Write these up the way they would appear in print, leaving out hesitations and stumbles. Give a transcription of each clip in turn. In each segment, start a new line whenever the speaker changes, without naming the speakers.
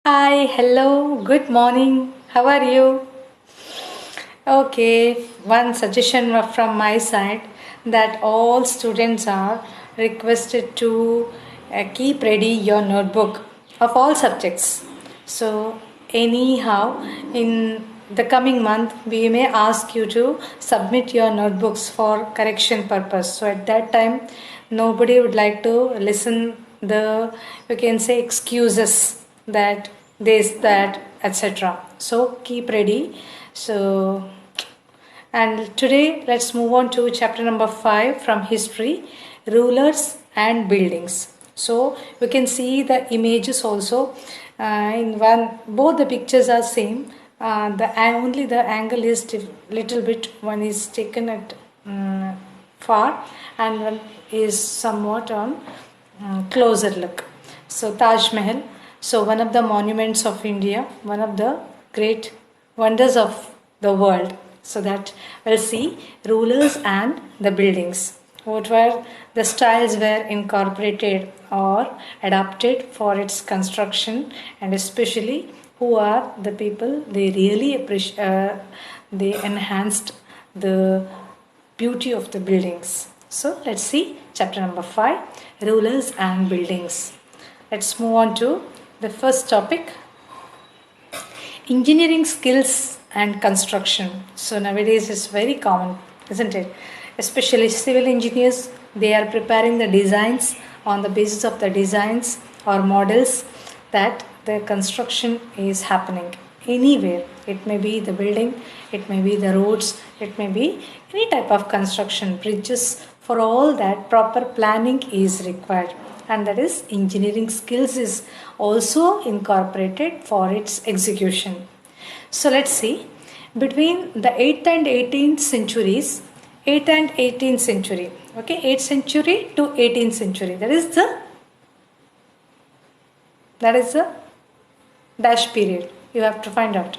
Hi, hello, good morning. How are you? Okay, one suggestion from my side that all students are requested to keep ready your notebook of all subjects. So, anyhow, in the coming month, we may ask you to submit your notebooks for correction purpose. So, at that time, nobody would like to listen the you can say excuses that this that etc. So keep ready. So and today let's move on to chapter number 5 from history, rulers and buildings. So we can see the images also in one both the pictures are same. Only the angle is little bit one is taken at far and one is somewhat on closer look. So Taj Mahal, so one of the monuments of India, one of the great wonders of the world. So that we'll see rulers and the buildings. What were the styles were incorporated or adapted for its construction, and especially who are the people they really appreciate. They enhanced the beauty of the buildings. So let's see chapter number 5, rulers and buildings. Let's move on to the first topic, engineering skills and construction. So nowadays it's very common, isn't it? Especially civil engineers, they are preparing the designs on the basis of the designs or models that the construction is happening anywhere. It may be the building, it may be the roads, it may be any type of construction, bridges. For all that, proper planning is required, and that is engineering skills is also incorporated for its execution. So let's see, between the 8th and 18th centuries, 8th and 18th century, okay, 8th century to 18th century, that is the dash period. You have to find out.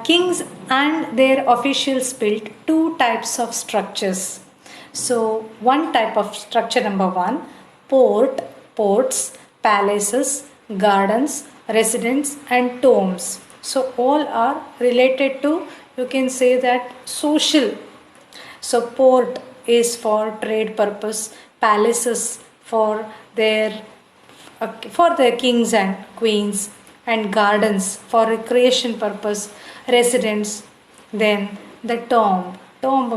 Kings and their officials built two types of structures. So, one type of structure number one, ports, palaces, gardens, residence, and tombs. So, all are related to, you can say that, social. So, port is for trade purpose, palaces for the kings and queens, and gardens for recreation purpose, residents. Then the tomb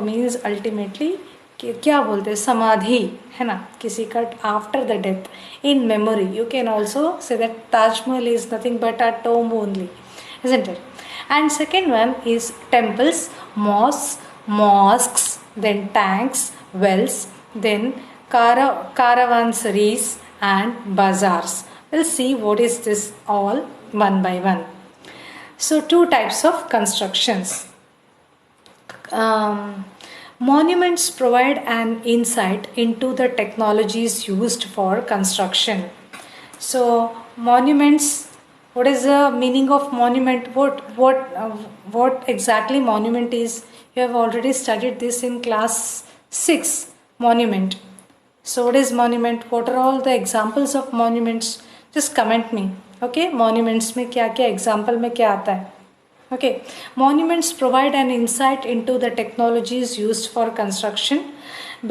means ultimately क्या बोलते हैं समाधि है ना किसी का after the death in memory you can also say that Taj Mahal is nothing but a tomb only, isn't it? And second one is temples, mosques, then tanks, wells, then caravansaries and bazaars. We'll see what is this all one by one. So two types of constructions. um, Monuments provide an insight into the technologies used for construction. So monuments, what is the meaning of monument? What exactly monument is? You have already studied this in class 6. Monument. So what is monument? What are all the examples of monuments? Just comment me. Okay, monuments में क्या क्या example में क्या आता है? Okay, monuments provide an insight into the technologies used for construction.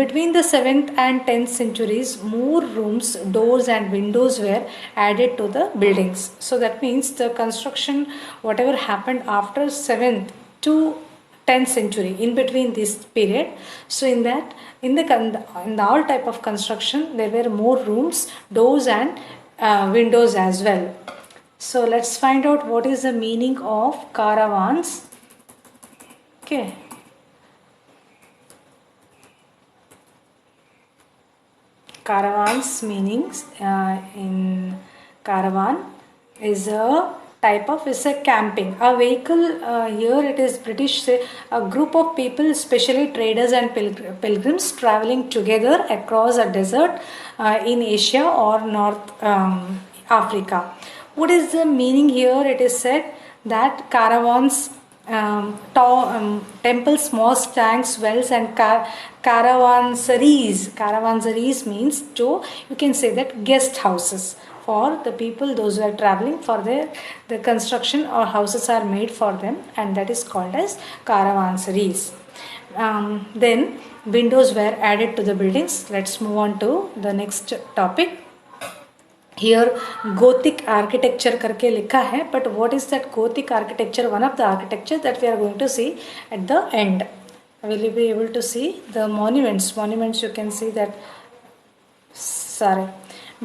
Between the 7th and 10th centuries, more rooms, doors, and windows were added to the buildings. So that means the construction, whatever happened after 7th to 10th century, in between this period. So in that, in the all type of construction, there were more rooms, doors, and windows as well. So let's find out what is the meaning of caravans. Okay. Caravans meanings in caravan is a type of is a camping. A vehicle here it is British say a group of people, especially traders and pilgrims traveling together across a desert in Asia or North Africa. What is the meaning here? It is said that caravans, temples, mosques, tanks, wells, and caravansaries. Caravansaries means to, you can say that, guest houses for the people, those who are traveling for the construction or houses are made for them, and that is called as caravansaries. Then windows were added to the buildings. Let's move on to the next topic. Here Gothic architecture करके लिखा है, but what is that Gothic architecture? One of the architecture that we are going to see at the end. Will you be able to see the monuments? Monuments, you can see that. Sorry,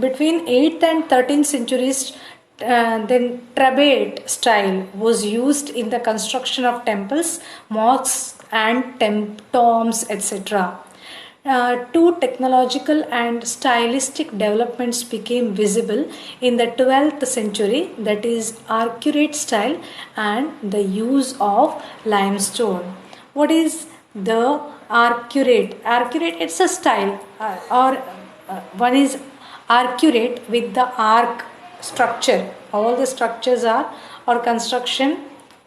between 8th and 13th centuries, then Trabate style was used in the construction of temples, mosques, and tombs, etc. Two technological and stylistic developments became visible in the 12th century, that is arcuate style and the use of limestone. What is the arcuate? Arcuate, it's a style, or one is arcuate with the arc structure. All the structures are or construction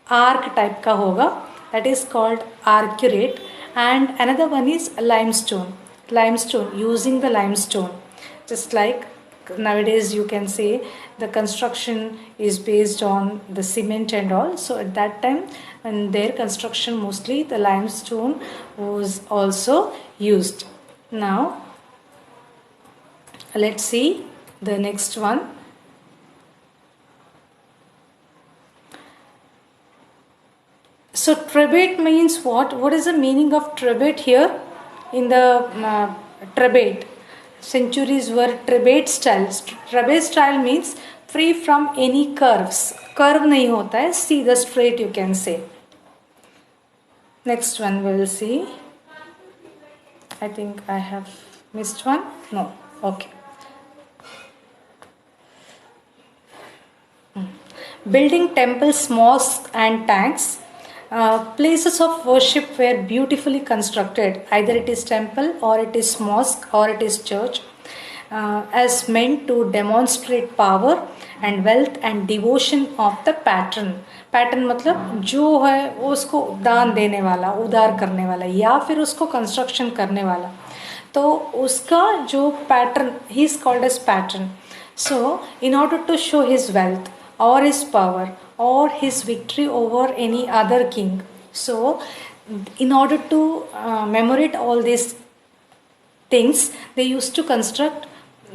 arc type का होगा, that is called arcuate. And another one is limestone. Limestone, using the limestone, just like nowadays you can say the construction is based on the cement and all. So at that time, in their construction, mostly the limestone was also used. Now let's see the next one. So Trabate means what? What is the meaning of Trabate here? In the Trabate, centuries were Trabate style. Trabate style means free from any curves. Curve नहीं होता है, सीधा straight you can say. Next one we will see. I think I have missed one. No. Okay. Building temples, mosques, and tanks. Places of worship were beautifully constructed, either it is temple or it is mosque or it is church, as meant to demonstrate power and wealth and devotion of the patron. Pattern मतलब जो है वो उसको दान देने वाला, उदार करने वाला, या फिर उसको कंस्ट्रक्शन करने वाला, तो उसका जो pattern, he is called as pattern. So in order to show his wealth or his power or his victory over any other king. So in order to commemorate all these things, they used to construct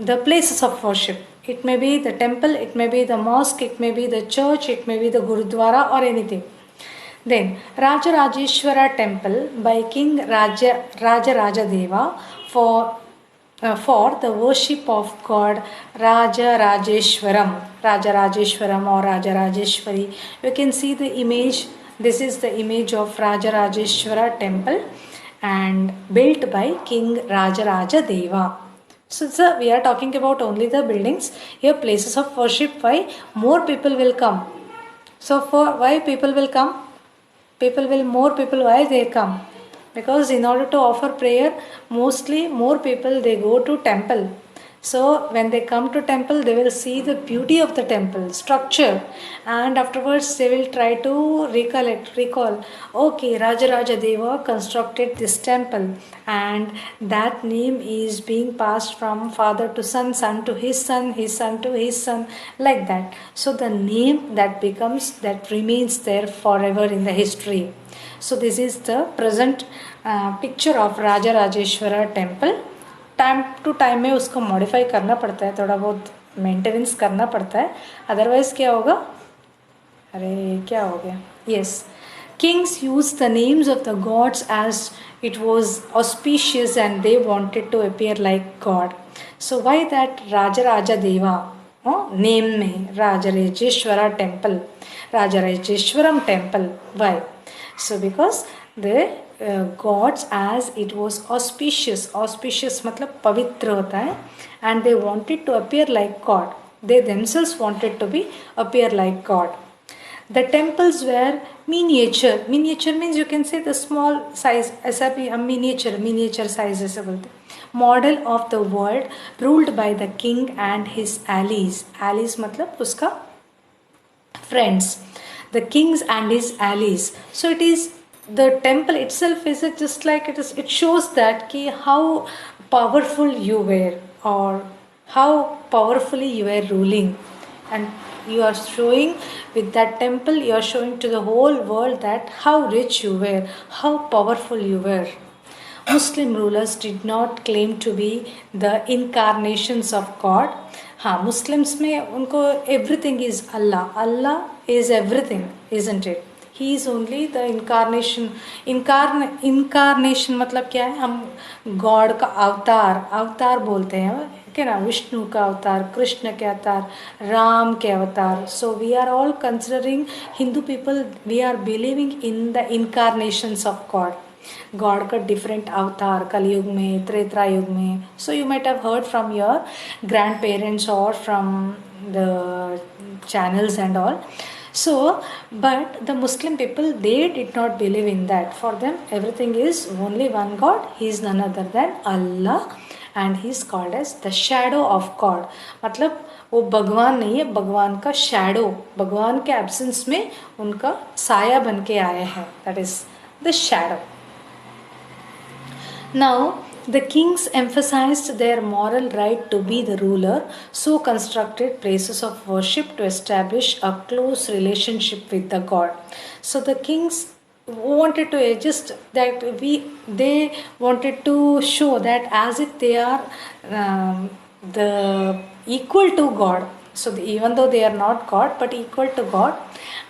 the places of worship. It may be the temple, it may be the mosque, it may be the church, it may be the gurudwara or anything. Then Rajarajeshwara temple by King Rajarajadeva for the worship of God Rajarajeshwaram or Rajarajeshwari. You can see the image. This is the image of Rajarajeshwara temple and built by King Rajarajadeva. So we are talking about only the buildings. Here places of worship. Why? More people will come. So for why people will come? More people, why they come? Because in order to offer prayer, mostly more people they go to temple. So when they come to temple, they will see the beauty of the temple structure, and afterwards they will try to recall, okay, Rajarajadeva constructed this temple and that name is being passed from father to son, son to his son, his son to his son, like that. So the name that remains there forever in the history. So this is the present picture of Rajarajeshwara temple. Time to time में उसको modify करना पड़ता है, थोड़ा बहुत maintenance करना पड़ता है, अदरवाइज क्या होगा, अरे क्या हो गया, yes, kings use the names of the gods as it was auspicious and they wanted to appear like god. So why that Rajarajadeva name में Rajarajeshwara temple, Rajarajeshwaram temple, why? So because the gods as it was auspicious. Auspicious मतलब पवित्र होता है, and they wanted to appear like God. They themselves wanted to be appear like God. The temples were miniature. Miniature means you can say the small size. ऐसा भी हम miniature size ऐसे बोलते हैं. Model of the world ruled by the king and his allies. Allies मतलब उसका friends. The kings and his allies. So it is. The temple itself is just like it shows that how powerful you were or how powerfully you were ruling, and you are showing with that temple, you are showing to the whole world that how rich you were, how powerful you were. Muslim rulers did not claim to be the incarnations of God. हाँ, Muslims में उनको everything is Allah. Allah is everything, isn't it? He is only the incarnation. Incarnation मतलब क्या है? हम God का अवतार, अवतार बोलते हैं क्या ना, विष्णु का अवतार, कृष्ण के अवतार, राम के अवतार. So we are all considering, Hindu people, we are believing in the incarnations of god. God का डिफरेंट अवतार कलयुग में, त्रेता युग में. So you might have heard from your grandparents और from the channels and all. So but the Muslim people, they did not believe in that. For them everything is only one God. He is none other than Allah, and he is called as the shadow of God. मतलब वो भगवान नहीं है, भगवान का shadow, भगवान के absence में उनका साया बन के आए हैं. That is the shadow. Now, the kings emphasized their moral right to be the ruler, so constructed places of worship to establish a close relationship with the god. So the kings wanted to adjust that they wanted to show that as if they are the equal to God. So even though they are not God, but equal to God,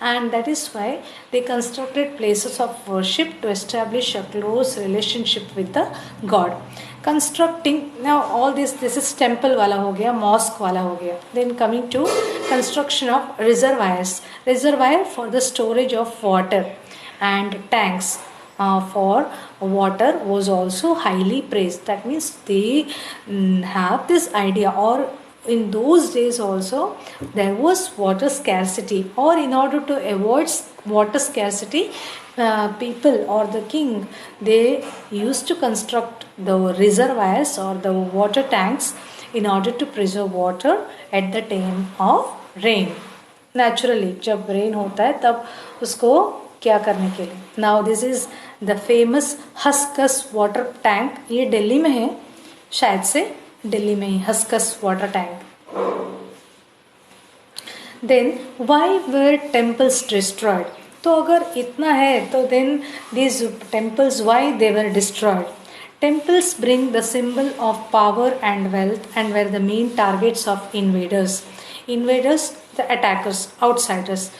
and that is why they constructed places of worship to establish a close relationship with the God. Constructing, now all this is temple वाला हो गया, mosque वाला हो गया. Then coming to construction of reservoirs, reservoir for the storage of water, and tanks for water was also highly praised. That means they have this idea, or in those days also there was water scarcity, or in order to avoid water scarcity, people or the king, they used to construct the reservoirs or the water tanks in order to preserve water at the time of rain. Naturally जब rain होता है तब उसको क्या करने के लिए. Now this is the famous हस्कस water tank. ये दिल्ली में है, शायद से दिल्ली में ही हस्कस water tank. Then why were temples destroyed? तो अगर इतना है तो then these temples why they were destroyed? Temples bring the symbol of power and wealth and were the main targets of invaders. Invaders the attackers, outsiders,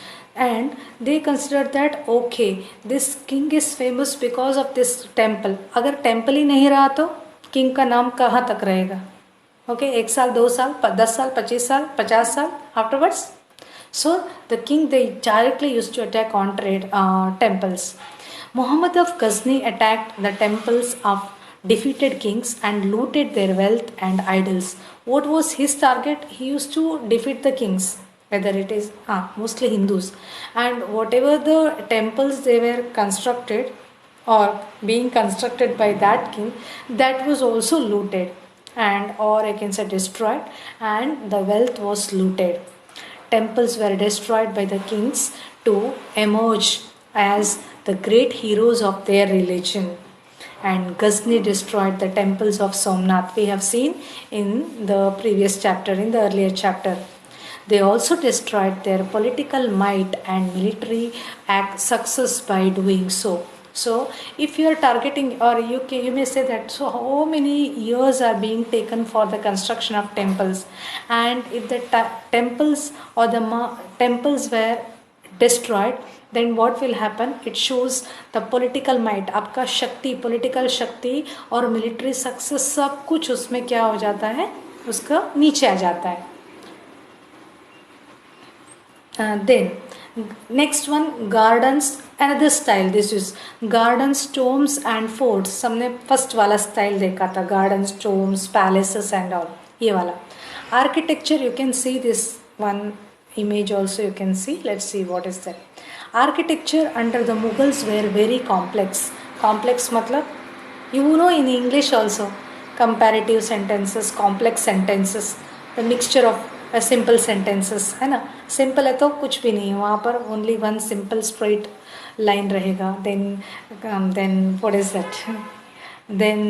and they consider that okay, this king is famous because of this temple. अगर temple ही नहीं रहा तो king का नाम कहाँ तक रहेगा? Okay, 1 साल, 2 साल, 10 साल, 25 साल, 50 साल afterwards. So the king they directly used to attack on trade temples. Muhammad of Ghazni attacked the temples of defeated kings and looted their wealth and idols. What was his target? He used to defeat the kings, whether it is mostly Hindus, and whatever the temples they were constructed or being constructed by that king, that was also looted, and or I can say destroyed, and the wealth was looted. Temples were destroyed by the kings to emerge as the great heroes of their religion. And Ghazni destroyed the temples of Somnath. We have seen in the previous chapter, in the earlier chapter. They also destroyed their political might and military success by doing so. So if you are targeting, or you may say that, so how many years are being taken for the construction of temples, and if the temples or the temples were destroyed, then what will happen? It shows the political might, आपका शक्ति, political शक्ति और military success, सब कुछ उसमें क्या हो जाता है, उसका नीचे आ जाता है. Then next one, gardens, another style. This is gardens, tombs and forts. हमने first वाला style देखा था, gardens, tombs, palaces and all. ये वाला architecture, you can see this one image also, you can see. Let's see what is that. Architecture under the Mughals were very complex. Complex मतलब, you know, in English also, comparative sentences, complex sentences, the mixture of simple sentences है ना. Simple है तो कुछ भी नहीं है वहाँ पर, only one simple straight line रहेगा. Then what is that, then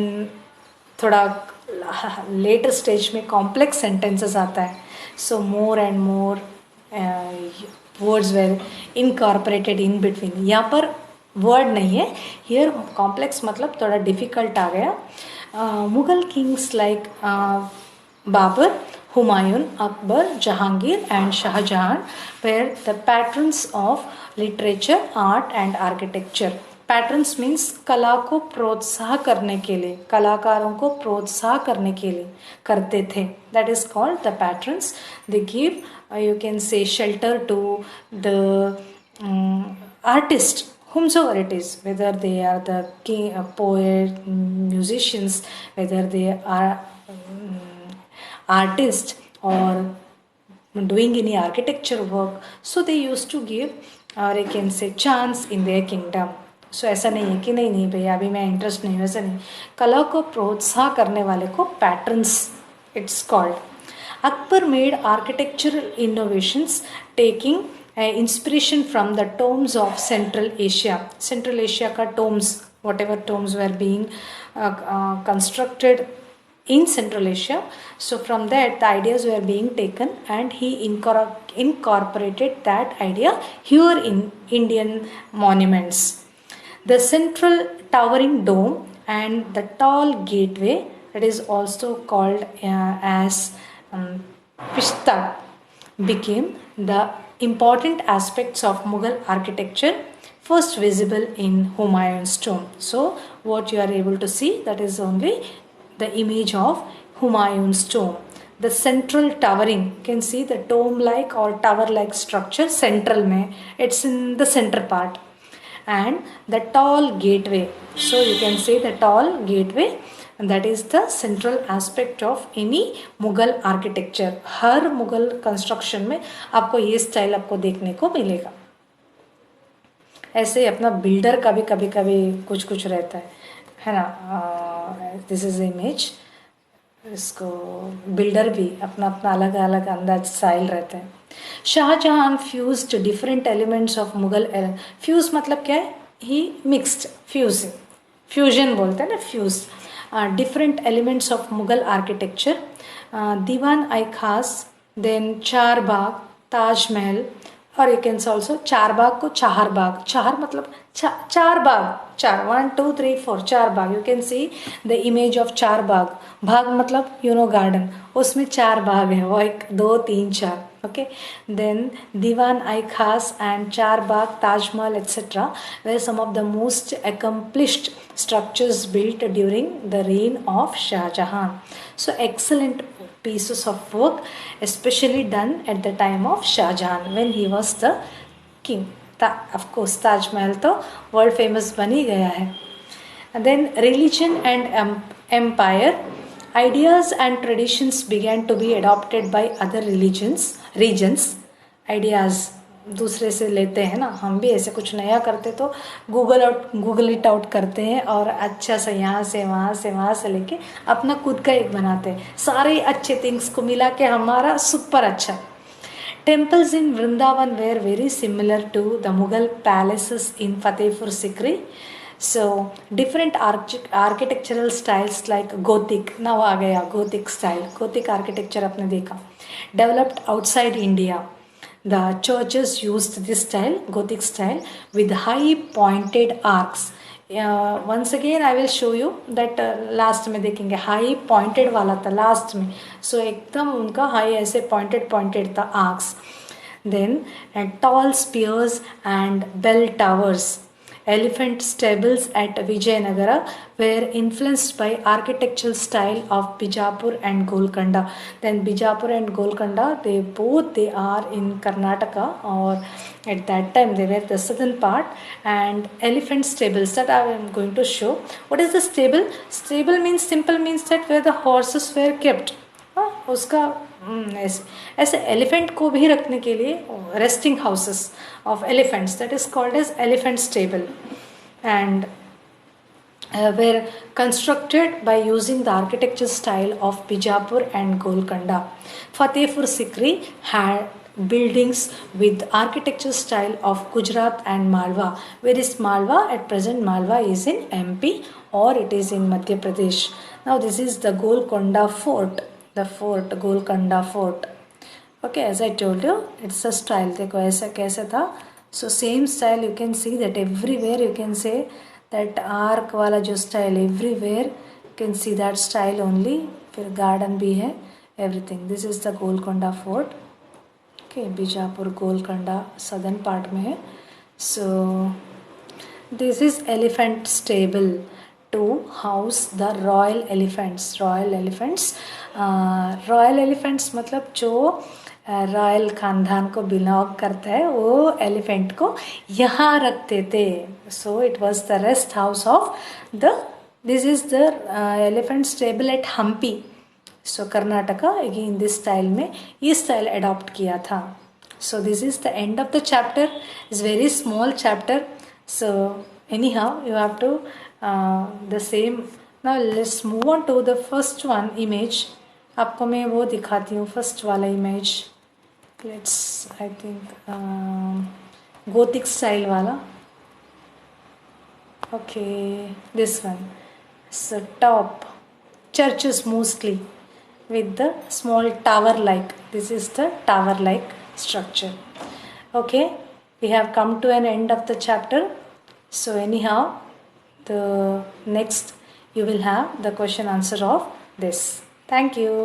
थोड़ा लेटर स्टेज में कॉम्प्लेक्स सेंटेंसेस आता है. So more and more words were incorporated in between. यहाँ पर वर्ड नहीं है, हियर कॉम्प्लेक्स मतलब थोड़ा डिफिकल्ट आ गया. Mughal kings like Babur, Humayun, Akbar, Jahangir and Shahjahan were the patrons of literature, art and architecture. Patrons means कला को प्रोत्साह करने के लिए, कलाकारों को प्रोत्साह करने के लिए करते थे. That is called the patrons. They give, you can say, shelter to the artist, whomsoever it is, whether they are the king, poet, musicians, whether they are artist or doing any architecture work. So they used to give, or I can say, chance in their kingdom. So ऐसा नहीं है कि नहीं नहीं भैया अभी मैं interest नहीं हूँ, ऐसा नहीं. कला को प्रोत्साह करने वाले को patterns it's called. Akbar made architectural innovations taking inspiration from the tombs of Central Asia. Central Asia का tombs, whatever tombs were being constructed in Central Asia. So from that the ideas were being taken and he incorporated that idea here in Indian monuments. The central towering dome and the tall gateway, that is also called as Pishta, became the important aspects of Mughal architecture first visible in Humayun's tomb. So what you are able to see, that is only the image of Humayun's tomb. The central towering, you can see the dome like or tower like structure central mein, it's in the center part. And the tall gateway, so you can say the tall gateway, and that is the central aspect of any Mughal architecture. Her Mughal construction में आपको ये style आपको देखने को मिलेगा. ऐसे अपना builder का भी कभी कभी कुछ कुछ रहता है ना. This is image. इसको बिल्डर भी अपना अपना अलग अलग अंदाज स्टाइल रहता है. Shahjahan fused different elements of Mughal. Fuse मतलब क्या है? ही मिक्स्ड, फ्यूजिंग, फ्यूजन बोलते हैं ना, fuse. Different elements of Mughal architecture. Diwan i Khas, then चार बाग, ताजमहल, और यू कैन ऑल्सो चार बाग को चार बाग. चार मतलब चार बाग, चार, 1 2 3 4, Char Bagh. You can see the image of Char Bagh. बाग मतलब यू नो गार्डन, उसमें चार बाग है, वो 1 2 3 4. okay, then Diwan I Khas and Char Bagh, Taj Mahal, etc. were some of the most accomplished structures built during the reign of Shah Jahan. So excellent pieces of work, especially done at the time of Shah Jahan when he was the king. Of course Taj Mahal तो world famous बन ही गया है. And then religion and empire. Ideas and traditions began to be adopted by other regions. Ideas दूसरे से लेते हैं ना, हम भी ऐसे कुछ नया करते तो गूगल इट आउट करते हैं और अच्छा सा यहाँ से वहाँ से लेके अपना खुद का एक बनाते हैं. सारे अच्छे थिंग्स को मिला के हमारा सुपर अच्छा. Temples in Vrindavan were very similar to the Mughal palaces in Fatehpur Sikri. So different architectural styles like Gothic, now आ गया Gothic style, Gothic architecture आपने देखा, developed outside India. The churches used this style, Gothic style, with high pointed arcs. Once again I will show you that last में देखेंगे high pointed वाला था last में. So एकदम उनका high ऐसे pointed था arcs. Then tall spears and bell towers. Elephant stables at Vijayanagara were influenced by architectural style of Bijapur and Golconda. Then Bijapur and Golconda, they are in Karnataka, or at that time they were the southern part. And elephant stables that I am going to show. What is the stable? Stable means, simple means that where the horses were kept. उसका ऐसे elephant को भी रखने के लिए resting houses of elephants, that is called as elephant stable, and were constructed by using the architecture style of Bijapur and Golconda. Fatehpur Sikri had buildings with architecture style of Gujarat and Malwa. Where is Malwa? At present Malwa is in MP or it is in Madhya Pradesh. Now this is the Golconda Fort. The fort, Golconda Fort. Okay, as I told you, it's a style. देखो ऐसा कैसे था? So same style you can see that everywhere you can say that arc वाला जो style everywhere you can see that style only. फिर garden भी है everything. This is the Golconda Fort. Okay, Bijapur Golconda southern part में है. So this is elephant stable to house the royal elephants. Royal elephants मतलब जो royal खानदान को belong करता है वो एलिफेंट को यहाँ रखते थे. So it was the rest house of the this is the elephant stable at Hampi. So Karnataka again this style में ये स्टाइल अडॉप्ट किया था. So this is the end of the chapter. Is very small chapter. So anyhow you have to the same. Now let's move on to the first one image. आपको मैं वो दिखाती हूँ first वाला image. Let's I think Gothic style wala. Okay, this one. So top churches mostly with the small tower like. This is the tower like structure. Okay, we have come to an end of the chapter. So anyhow, the next you will have the question answer of this. Thank you.